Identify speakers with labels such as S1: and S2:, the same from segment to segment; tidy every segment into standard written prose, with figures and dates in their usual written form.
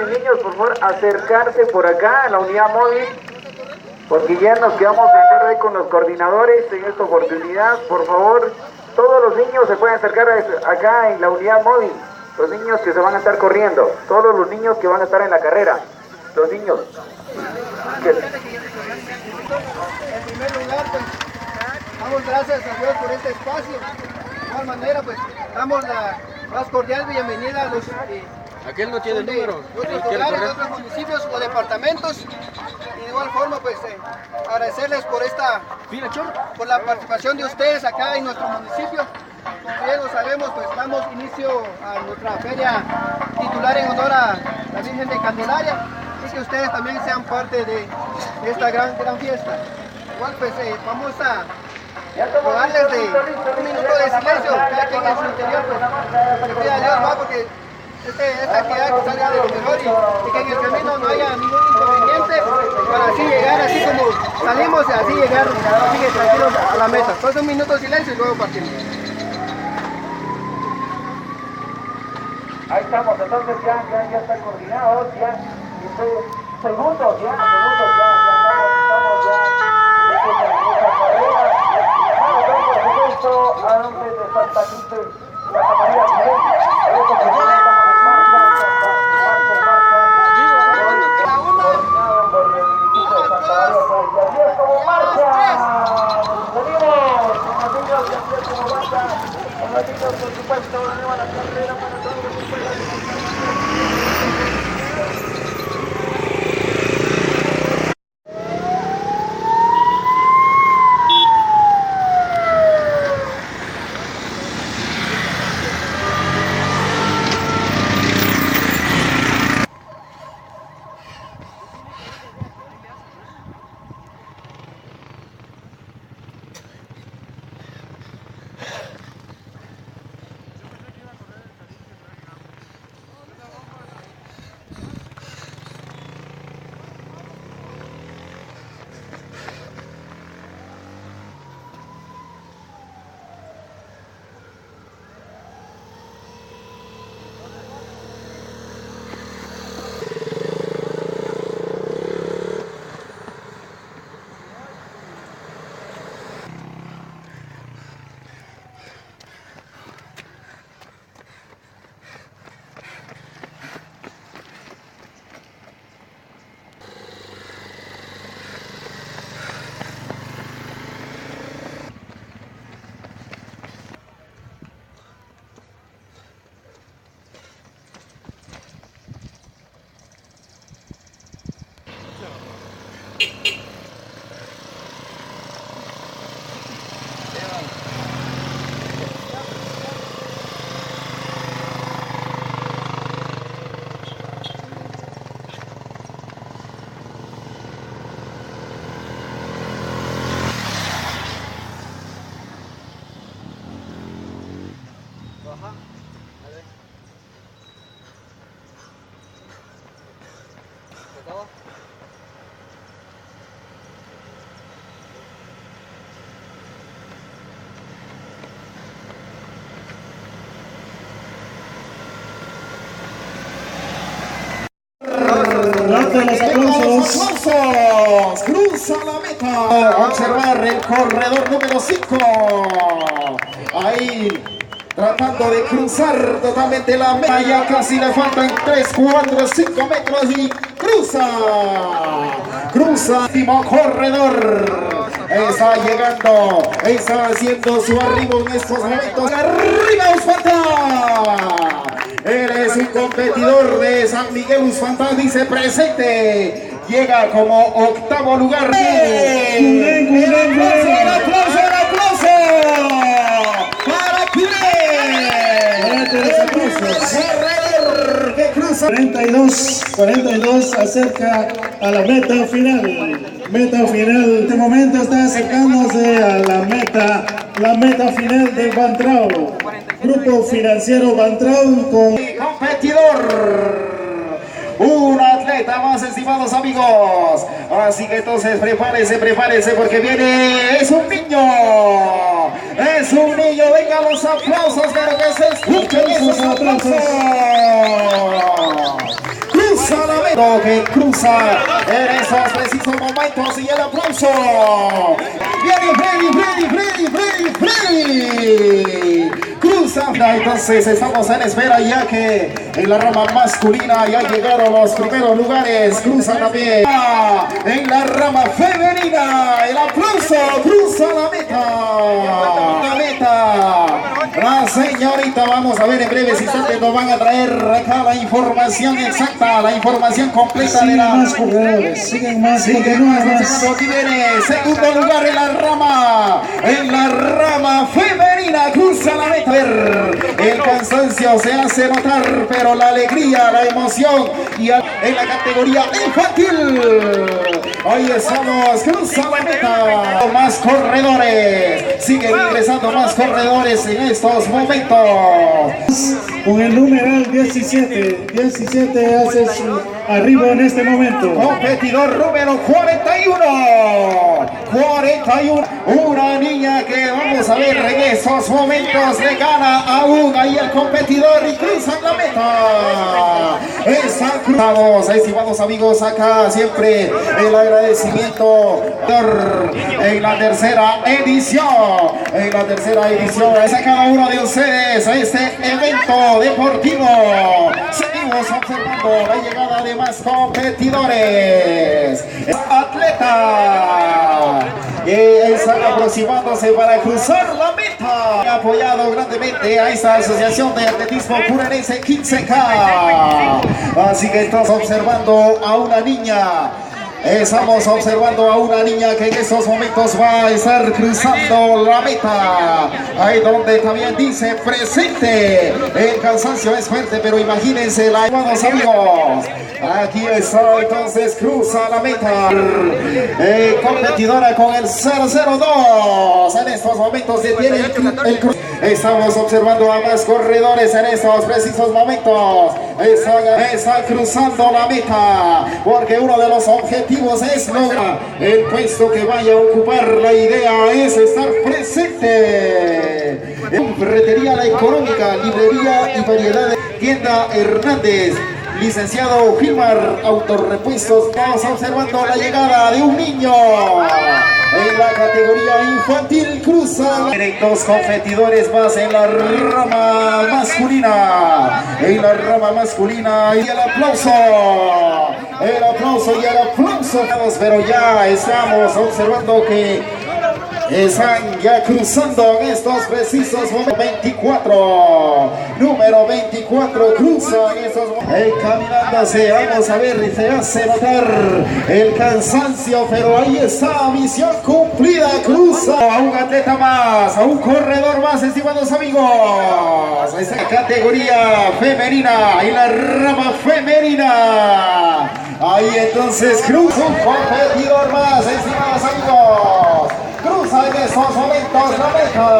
S1: niños, por favor, acercarse por acá a la unidad móvil, porque ya nos quedamos de estar ahí con los coordinadores en esta oportunidad. Por favor, todos los niños se pueden acercar acá en la unidad móvil, los niños que se van a estar corriendo, todos los niños que van a estar en la carrera, los niños.
S2: En primer lugar, pues, damos gracias a Dios por este espacio. De igual manera, pues, damos la más cordial bienvenida a los
S3: aquel no tiene número.
S2: De otros lugares, de otros municipios o departamentos. Y de igual forma, pues, agradecerles por la participación de ustedes acá en nuestro municipio. Como bien lo sabemos, pues damos inicio a nuestra feria titular en honor a la Virgen de Candelaria, y que ustedes también sean parte de esta gran fiesta. Igual, pues vamos a rogarles de un minuto de silencio, ya que en su interior, pues, le pida a Dios, ¿va? Porque esta actividad que salga de lo mejor y que en el camino no haya ningún inconveniente, para así llegar, así como salimos, y así llegar así que tranquilos a la meta. Entonces un minuto de silencio y luego partimos.
S1: Ahí estamos, entonces ya están coordinados, segundos ya estamos por supuesto, a nombre de Santa Cruz de la Camarilla. Por supuesto, a la carrera para todos los
S4: Levanta los aplausos. Cruza la meta. Observar el corredor número 5. Ahí tratando de cruzar totalmente la meta. Ya casi le faltan 3, 4, 5 metros y cruza. Último corredor. Está llegando. Está haciendo su arribo en estos momentos. Arriba Usfanta. Él es un competidor de San Miguel Usfanta, dice presente. Llega como octavo lugar. ¡El aplauso! ¡Para corredor que cruza!
S5: 42 acerca a la meta final. En este momento está acercándose a la meta final de Bantrao. Grupo Financiero Bantrao con
S4: competidor. Un atleta más, estimados amigos. Así que entonces prepárese porque viene. Es un niño. Venga los aplausos, pero que se escuchen esos aplausos. observando que cruza en esos precisos momentos y el aplauso. Freddy. Cruza. Entonces estamos en espera ya que en la rama masculina ya llegaron los primeros lugares. Cruza también. En la rama femenina el aplauso. Cruza la meta. La señorita, vamos a ver en breves instantes nos van a traer acá la información exacta, la información completa de la...
S5: Siguen más.
S4: Aquí viene segundo lugar en la rama femenina, cruza la meta. El cansancio se hace notar, pero la alegría, la emoción y en la categoría infantil. Ahí estamos, cruza la meta. Más corredores, siguen ingresando más corredores en estos momentos.
S5: Con el numeral 17 hace su arribo en este momento.
S4: Competidor número 41. Una niña que vamos a ver en estos momentos le gana aún ahí el competidor y cruzan la meta. Están cruzados, estimados amigos, acá siempre el agradecimiento en la tercera edición. Es a cada uno de ustedes a este evento deportivo. Seguimos observando la llegada de más competidores. Atleta están aproximándose para cruzar la meta. Ha apoyado grandemente a esta asociación de atletismo purenense 15K. Así que estamos observando a una niña. Estamos observando a una niña que en estos momentos va a estar cruzando la meta. Ahí donde también dice presente. El cansancio es fuerte, pero imagínense la hermanos amigos. Aquí está, entonces cruza la meta. Competidora con el 002. En estos momentos detiene el cruce. Estamos observando a más corredores en estos precisos momentos. Está cruzando la meta. Porque uno de los objetivos es lograr el puesto que vaya a ocupar. La idea es estar presente. Ferretería La Económica, librería y variedad de tienda Hernández. Licenciado Gilmar Autorepuestos. Estamos observando la llegada de un niño en la categoría infantil. Cruza. Dos competidores más en la rama masculina. Y el aplauso. Pero ya estamos observando que están ya cruzando en estos precisos momentos. 24, número 24 cruza en estos momentos. Caminándose, vamos a ver, se hace notar el cansancio, pero ahí está, misión cumplida, cruza a un atleta más, a un corredor más, estimados amigos. Esa categoría femenina y la rama femenina. Ahí entonces cruza un competidor más, estimados amigos. Cruza en estos momentos la meta.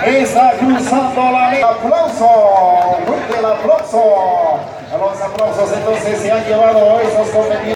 S4: Está cruzando la meta. Aplauso. Fuerte el aplauso. Los aplausos entonces se han llevado esos competidores.